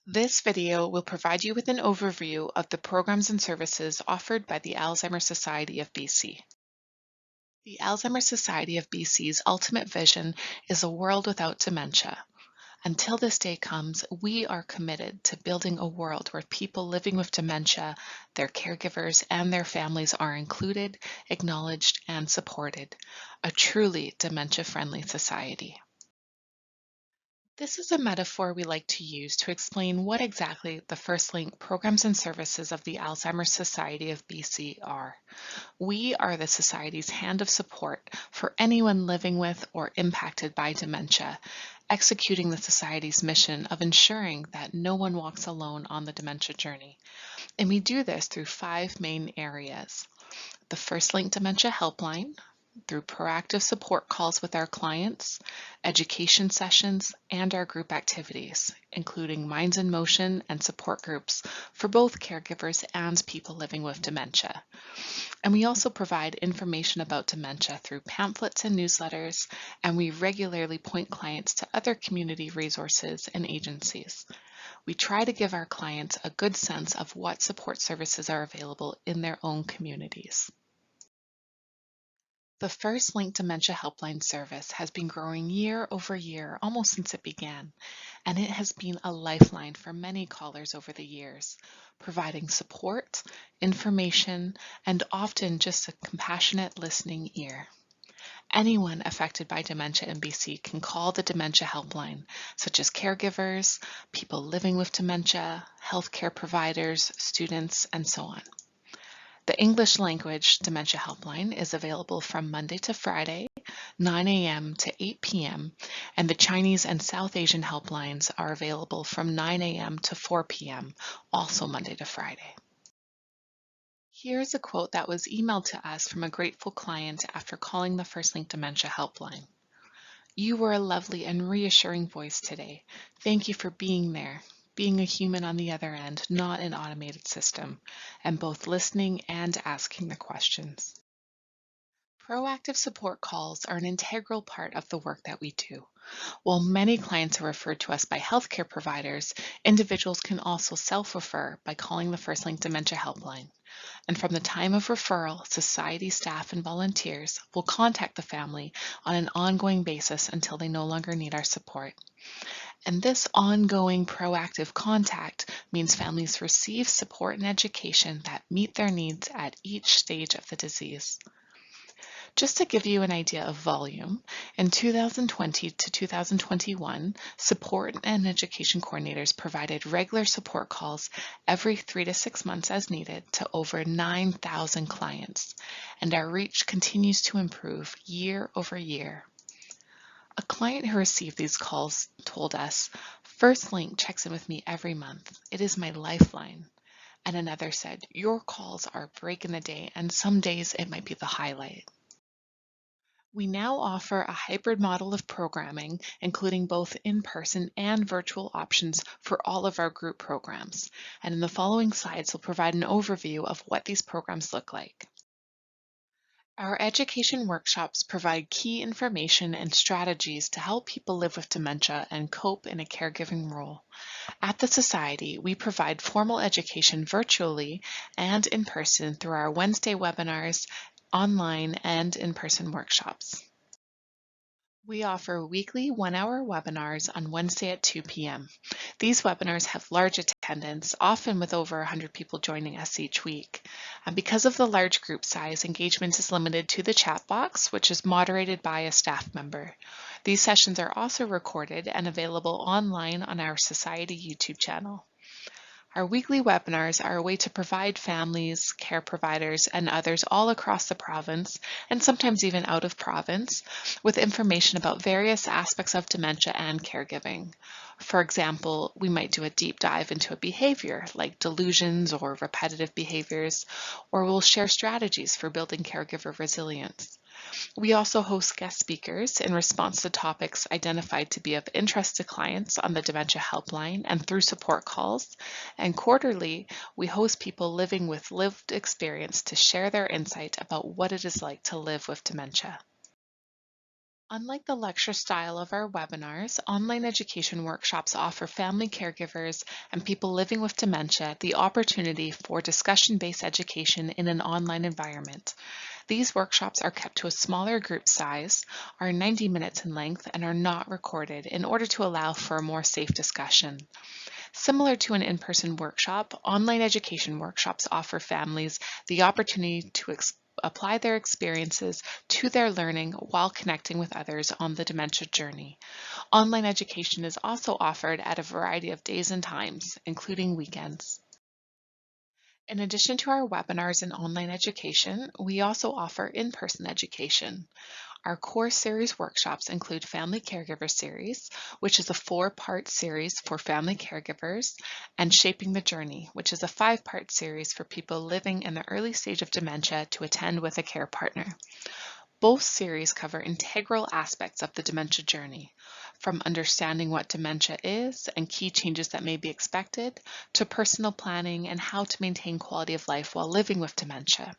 This video will provide you with an overview of the programs and services offered by the Alzheimer's Society of BC. The Alzheimer's Society of BC's ultimate vision is a world without dementia. Until this day comes, we are committed to building a world where people living with dementia, their caregivers, and their families are included, acknowledged, and supported. A truly dementia-friendly society. This is a metaphor we like to use to explain what exactly the First Link programs and services of the Alzheimer's Society of BC are. We are the Society's hand of support for anyone living with or impacted by dementia, executing the Society's mission of ensuring that no one walks alone on the dementia journey. And we do this through 5 main areas: the First Link Dementia Helpline, through proactive support calls with our clients, education sessions, and our group activities, including Minds in Motion and support groups for both caregivers and people living with dementia. And we also provide information about dementia through pamphlets and newsletters, and we regularly point clients to other community resources and agencies. We try to give our clients a good sense of what support services are available in their own communities. The First Link Dementia Helpline service has been growing year over year almost since it began, and it has been a lifeline for many callers over the years, providing support, information, and often just a compassionate listening ear. Anyone affected by dementia in BC can call the Dementia Helpline, such as caregivers, people living with dementia, healthcare providers, students, and so on. The English language Dementia Helpline is available from Monday to Friday, 9 a.m. to 8 p.m., and the Chinese and South Asian helplines are available from 9 a.m. to 4 p.m., also Monday to Friday. Here's a quote that was emailed to us from a grateful client after calling the First Link Dementia Helpline. "You were a lovely and reassuring voice today. Thank you for being there. Being a human on the other end, not an automated system, and both listening and asking the questions." Proactive support calls are an integral part of the work that we do. While many clients are referred to us by healthcare providers, individuals can also self-refer by calling the First Link Dementia Helpline. And from the time of referral, Society staff and volunteers will contact the family on an ongoing basis until they no longer need our support. And this ongoing proactive contact means families receive support and education that meet their needs at each stage of the disease. Just to give you an idea of volume, in 2020 to 2021, support and education coordinators provided regular support calls every 3 to 6 months as needed to over 9,000 clients, and our reach continues to improve year over year. A client who received these calls told us, "First Link checks in with me every month. It is my lifeline." And another said, "Your calls are a break in the day, and some days it might be the highlight." We now offer a hybrid model of programming, including both in-person and virtual options for all of our group programs. And in the following slides, we'll provide an overview of what these programs look like. Our education workshops provide key information and strategies to help people live with dementia and cope in a caregiving role. At the Society, we provide formal education virtually and in person through our Wednesday webinars, online and in-person workshops. We offer weekly 1-hour webinars on Wednesday at 2 p.m. These webinars have large attendance, often with over 100 people joining us each week. And because of the large group size, engagement is limited to the chat box, which is moderated by a staff member. These sessions are also recorded and available online on our Society YouTube channel. Our weekly webinars are a way to provide families, care providers, and others all across the province, and sometimes even out of province, with information about various aspects of dementia and caregiving. For example, we might do a deep dive into a behavior like delusions or repetitive behaviors, or we'll share strategies for building caregiver resilience. We also host guest speakers in response to topics identified to be of interest to clients on the Dementia Helpline and through support calls. And quarterly, we host people living with lived experience to share their insight about what it is like to live with dementia. Unlike the lecture style of our webinars, online education workshops offer family caregivers and people living with dementia the opportunity for discussion-based education in an online environment. These workshops are kept to a smaller group size, are 90 minutes in length, and are not recorded in order to allow for a more safe discussion. Similar to an in-person workshop, online education workshops offer families the opportunity to apply their experiences to their learning while connecting with others on the dementia journey. Online education is also offered at a variety of days and times, including weekends. In addition to our webinars and online education, we also offer in-person education. Our core series workshops include Family Caregiver Series, which is a 4-part series for family caregivers, and Shaping the Journey, which is a 5-part series for people living in the early stage of dementia to attend with a care partner. Both series cover integral aspects of the dementia journey, from understanding what dementia is and key changes that may be expected, to personal planning and how to maintain quality of life while living with dementia.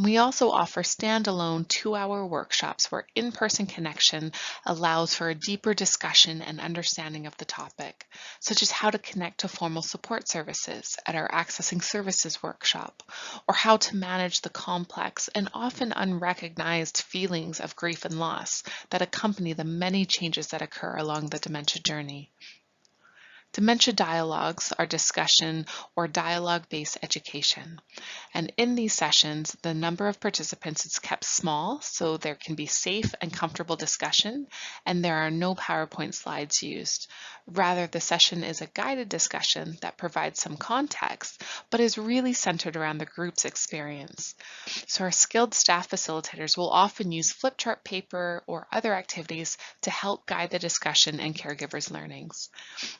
We also offer standalone 2-hour workshops where in-person connection allows for a deeper discussion and understanding of the topic, such as how to connect to formal support services at our Accessing Services workshop, or how to manage the complex and often unrecognized feelings of grief and loss that accompany the many changes that occur along the dementia journey. Dementia dialogues are discussion or dialogue-based education. And in these sessions, the number of participants is kept small so there can be safe and comfortable discussion, and there are no PowerPoint slides used. Rather, the session is a guided discussion that provides some context, but is really centered around the group's experience. So our skilled staff facilitators will often use flip chart paper or other activities to help guide the discussion and caregivers' learnings.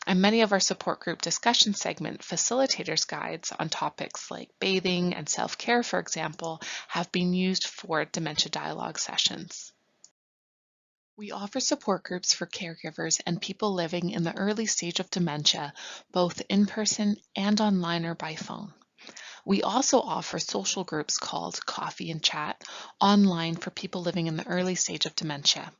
And many of our support group discussion segment facilitators guides on topics like bathing and self-care, for example, have been used for dementia dialogue sessions. We offer support groups for caregivers and people living in the early stage of dementia, both in person and online or by phone. We also offer social groups called Coffee and Chat online for people living in the early stage of dementia.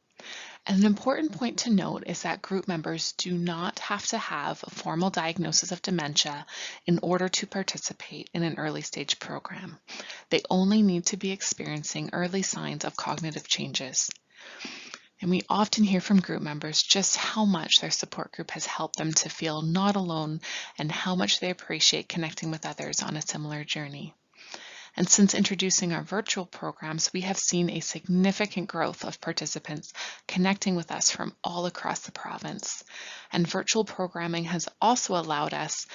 An important point to note is that group members do not have to have a formal diagnosis of dementia in order to participate in an early stage program. They only need to be experiencing early signs of cognitive changes. And we often hear from group members just how much their support group has helped them to feel not alone and how much they appreciate connecting with others on a similar journey. And since introducing our virtual programs, we have seen a significant growth of participants connecting with us from all across the province. And virtual programming has also allowed us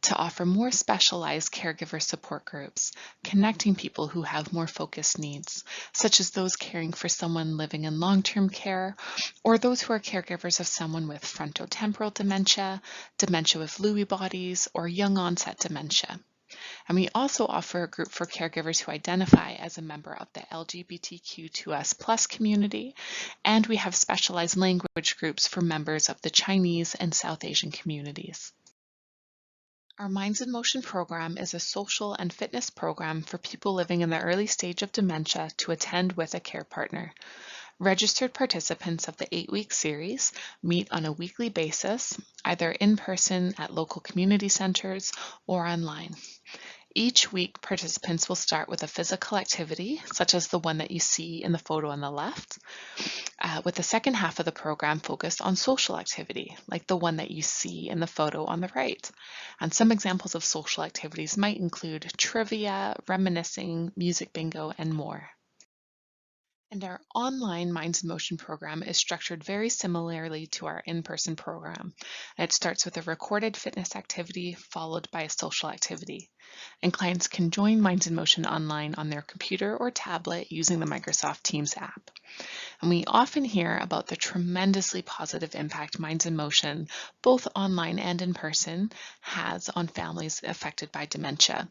to offer more specialized caregiver support groups, connecting people who have more focused needs, such as those caring for someone living in long-term care, or those who are caregivers of someone with frontotemporal dementia, dementia with Lewy bodies, or young onset dementia. And we also offer a group for caregivers who identify as a member of the LGBTQ2S+ community, and we have specialized language groups for members of the Chinese and South Asian communities. Our Minds in Motion program is a social and fitness program for people living in the early stage of dementia to attend with a care partner. Registered participants of the 8-week series meet on a weekly basis, either in person at local community centers or online. Each week, participants will start with a physical activity, such as the one that you see in the photo on the left, with the second half of the program focused on social activity, like the one that you see in the photo on the right. And some examples of social activities might include trivia, reminiscing, music bingo, and more. And our online Minds in Motion program is structured very similarly to our in-person program. It starts with a recorded fitness activity followed by a social activity. And clients can join Minds in Motion online on their computer or tablet using the Microsoft Teams app. And we often hear about the tremendously positive impact Minds in Motion, both online and in person, has on families affected by dementia.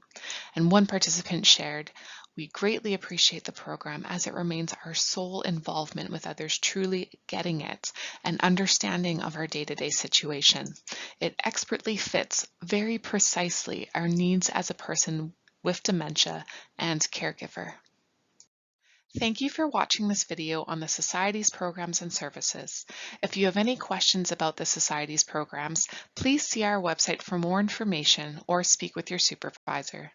And one participant shared, "We greatly appreciate the program as it remains our sole involvement with others truly getting it and understanding of our day-to-day situation. It expertly fits very precisely our needs as a person with dementia and caregiver." Thank you for watching this video on the Society's programs and services. If you have any questions about the Society's programs, please see our website for more information or speak with your supervisor.